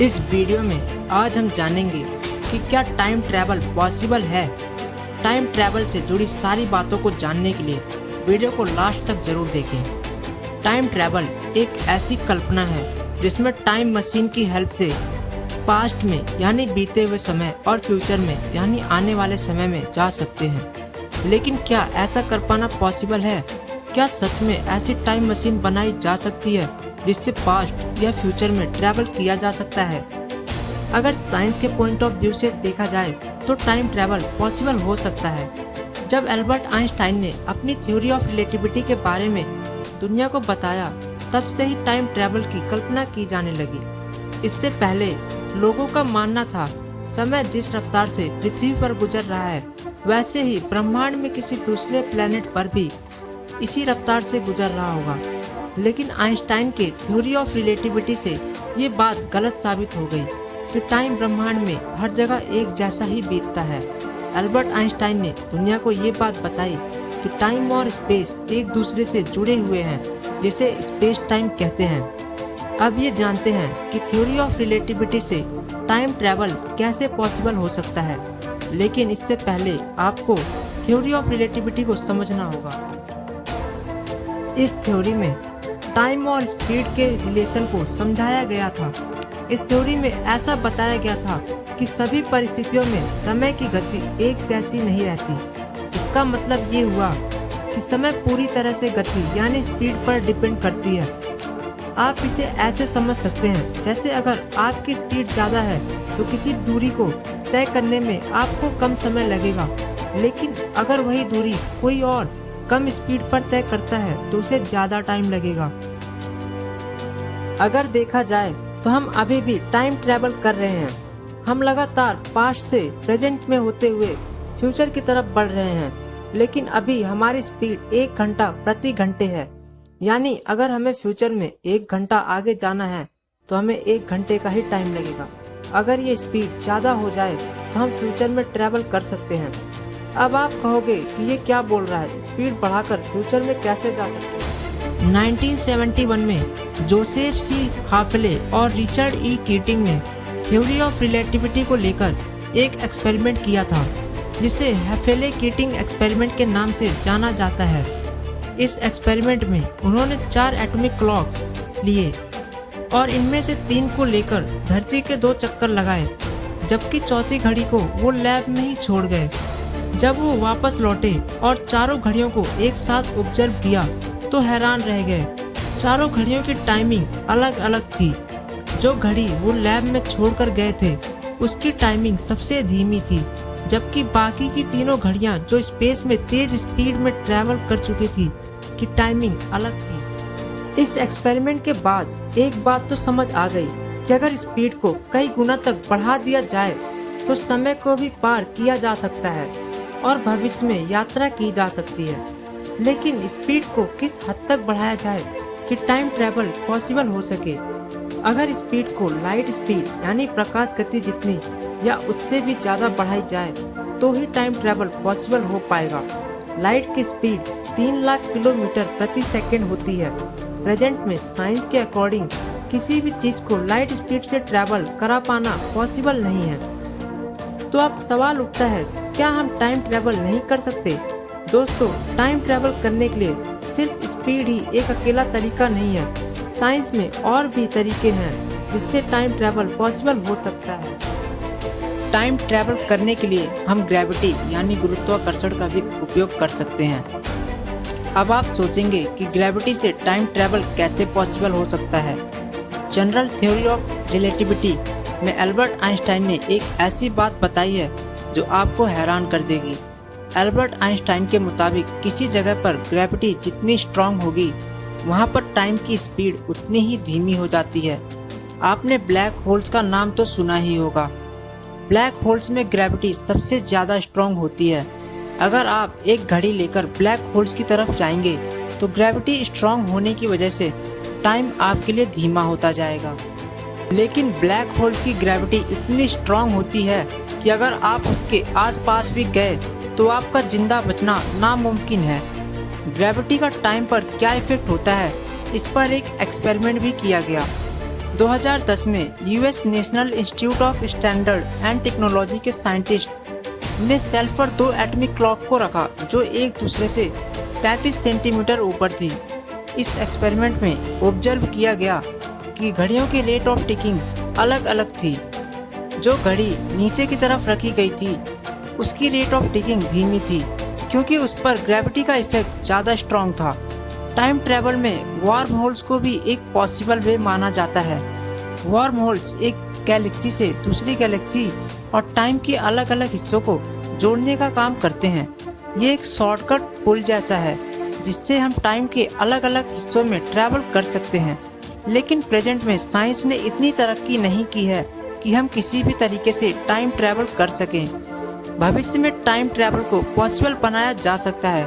इस वीडियो में आज हम जानेंगे कि क्या टाइम ट्रैवल पॉसिबल है। टाइम ट्रैवल से जुड़ी सारी बातों को जानने के लिए वीडियो को लास्ट तक जरूर देखें। टाइम ट्रैवल एक ऐसी कल्पना है जिसमें टाइम मशीन की हेल्प से पास्ट में यानी बीते हुए समय और फ्यूचर में यानी आने वाले समय में जा सकते हैं। लेकिन क्या ऐसा कर पाना पॉसिबल है? क्या सच में ऐसी टाइम मशीन बनाई जा सकती है जिससे पास्ट या फ्यूचर में ट्रैवल किया जा सकता है? अगर साइंस के पॉइंट ऑफ व्यू से देखा जाए तो टाइम ट्रैवल पॉसिबल हो सकता है। जब एल्बर्ट आइंस्टाइन ने अपनी थ्योरी ऑफ रिलेटिविटी के बारे में दुनिया को बताया, तब से ही टाइम ट्रैवल की कल्पना की जाने लगी। इससे पहले लोगों का मानना था समय जिस रफ्तार से पृथ्वी पर गुजर रहा है, वैसे ही ब्रह्मांड में किसी दूसरे प्लेनेट पर भी इसी रफ्तार से गुजर रहा होगा। लेकिन आइंस्टाइन के थ्योरी ऑफ रिलेटिविटी से ये बात गलत साबित हो गई कि टाइम ब्रह्मांड में हर जगह एक जैसा ही बीतता है। एल्बर्ट आइंस्टाइन ने दुनिया को ये बात बताई कि टाइम और स्पेस एक दूसरे से जुड़े हुए हैं, जिसे स्पेस टाइम कहते हैं। अब ये जानते हैं कि थ्योरी ऑफ रिलेटिविटी से टाइम ट्रैवल कैसे पॉसिबल हो सकता है। लेकिन इससे पहले आपको थ्योरी ऑफ रिलेटिविटी को समझना होगा। इस थ्योरी में टाइम और स्पीड के रिलेशन को समझाया गया था। इस थ्योरी में ऐसा बताया गया था कि सभी परिस्थितियों में समय की गति एक जैसी नहीं रहती। इसका मतलब ये हुआ कि समय पूरी तरह से गति यानी स्पीड पर डिपेंड करती है। आप इसे ऐसे समझ सकते हैं जैसे अगर आपकी स्पीड ज़्यादा है तो किसी दूरी को तय करने में आपको कम समय लगेगा, लेकिन अगर वही दूरी कोई और कम स्पीड पर तय करता है तो उसे ज़्यादा टाइम लगेगा। अगर देखा जाए तो हम अभी भी टाइम ट्रैवल कर रहे हैं। हम लगातार पास्ट से प्रेजेंट में होते हुए फ्यूचर की तरफ बढ़ रहे हैं, लेकिन अभी हमारी स्पीड 1 घंटा प्रति घंटे है। यानी अगर हमें फ्यूचर में 1 घंटा आगे जाना है तो हमें 1 घंटे का ही टाइम लगेगा। अगर ये स्पीड ज़्यादा हो जाए तो हम फ्यूचर में ट्रैवल कर सकते हैं। अब आप कहोगे कि ये क्या बोल रहा है, स्पीड बढ़ाकर फ्यूचर में कैसे जा सकते हैं? 1971 में जोसेफ सी हाफले और रिचर्ड ई कीटिंग ने थ्योरी ऑफ रिलेटिविटी को लेकर एक एक्सपेरिमेंट किया था, जिसे हाफले कीटिंग एक्सपेरिमेंट के नाम से जाना जाता है। इस एक्सपेरिमेंट में उन्होंने 4 एटॉमिक क्लॉक्स लिए और इनमें से 3 को लेकर धरती के 2 चक्कर लगाए, जबकि चौथी घड़ी को वो लैब में ही छोड़ गए। जब वो वापस लौटे और चारों घड़ियों को एक साथ ऑब्जर्व किया तो हैरान रह गए। चारों घड़ियों की टाइमिंग अलग अलग थी। जो घड़ी वो लैब में छोड़कर गए थे उसकी टाइमिंग सबसे धीमी थी, जबकि बाकी की तीनों घड़ियां जो स्पेस में तेज स्पीड में ट्रैवल कर चुकी थी की टाइमिंग अलग थी। इस एक्सपेरिमेंट के बाद एक बात तो समझ आ गई कि अगर स्पीड को कई गुना तक बढ़ा दिया जाए तो समय को भी पार किया जा सकता है और भविष्य में यात्रा की जा सकती है। लेकिन स्पीड को किस हद तक बढ़ाया जाए कि टाइम ट्रैवल पॉसिबल हो सके? अगर स्पीड को लाइट स्पीड यानी प्रकाश गति जितनी या उससे भी ज़्यादा बढ़ाई जाए तो ही टाइम ट्रैवल पॉसिबल हो पाएगा। लाइट की स्पीड 3 लाख किलोमीटर प्रति सेकेंड होती है। प्रेजेंट में साइंस के अकॉर्डिंग किसी भी चीज़ को लाइट स्पीड से ट्रैवल करा पाना पॉसिबल नहीं है। तो अब सवाल उठता है, क्या हम टाइम ट्रैवल नहीं कर सकते? दोस्तों, टाइम ट्रैवल करने के लिए सिर्फ स्पीड ही एक अकेला तरीका नहीं है। साइंस में और भी तरीके हैं जिससे टाइम ट्रैवल पॉसिबल हो सकता है। टाइम ट्रैवल करने के लिए हम ग्रेविटी यानी गुरुत्वाकर्षण का भी उपयोग कर सकते हैं। अब आप सोचेंगे कि ग्रेविटी से टाइम ट्रैवल कैसे पॉसिबल हो सकता है? जनरल थ्योरी ऑफ रिलेटिविटी में एल्बर्ट आइंस्टाइन ने एक ऐसी बात बताई है जो आपको हैरान कर देगी। एल्बर्ट आइंस्टाइन के मुताबिक किसी जगह पर ग्रेविटी जितनी स्ट्रांग होगी, वहाँ पर टाइम की स्पीड उतनी ही धीमी हो जाती है। आपने ब्लैक होल्स का नाम तो सुना ही होगा। ब्लैक होल्स में ग्रेविटी सबसे ज़्यादा स्ट्रांग होती है। अगर आप एक घड़ी लेकर ब्लैक होल्स की तरफ जाएंगे तो ग्रेविटी स्ट्रांग होने की वजह से टाइम आपके लिए धीमा होता जाएगा। लेकिन ब्लैक होल्स की ग्रेविटी इतनी स्ट्रांग होती है कि अगर आप उसके आसपास भी गए तो आपका जिंदा बचना नामुमकिन है। ग्रेविटी का टाइम पर क्या इफेक्ट होता है, इस पर एक एक्सपेरिमेंट भी किया गया। 2010 में US national institute of standard and technology के साइंटिस्ट ने शेल्फ पर 2 एटॉमिक क्लॉक को रखा जो एक दूसरे से 33 सेंटीमीटर ऊपर थी। इस एक्सपेरिमेंट में ऑब्जर्व किया गया कि घड़ियों की रेट ऑफ टिकिंग अलग अलग थी। जो घड़ी नीचे की तरफ रखी गई थी उसकी रेट ऑफ टिकिंग धीमी थी क्योंकि उस पर ग्रेविटी का इफेक्ट ज़्यादा स्ट्रॉन्ग था। टाइम ट्रैवल में वार्म होल्स को भी एक पॉसिबल वे माना जाता है। वार्म होल्स एक गैलेक्सी से दूसरी गैलेक्सी और टाइम के अलग अलग हिस्सों को जोड़ने का काम करते हैं। ये एक शॉर्टकट पुल जैसा है जिससे हम टाइम के अलग अलग हिस्सों में ट्रैवल कर सकते हैं। लेकिन प्रेजेंट में साइंस ने इतनी तरक्की नहीं की है कि हम किसी भी तरीके से टाइम ट्रैवल कर सकें। भविष्य में टाइम ट्रैवल को पॉसिबल बनाया जा सकता है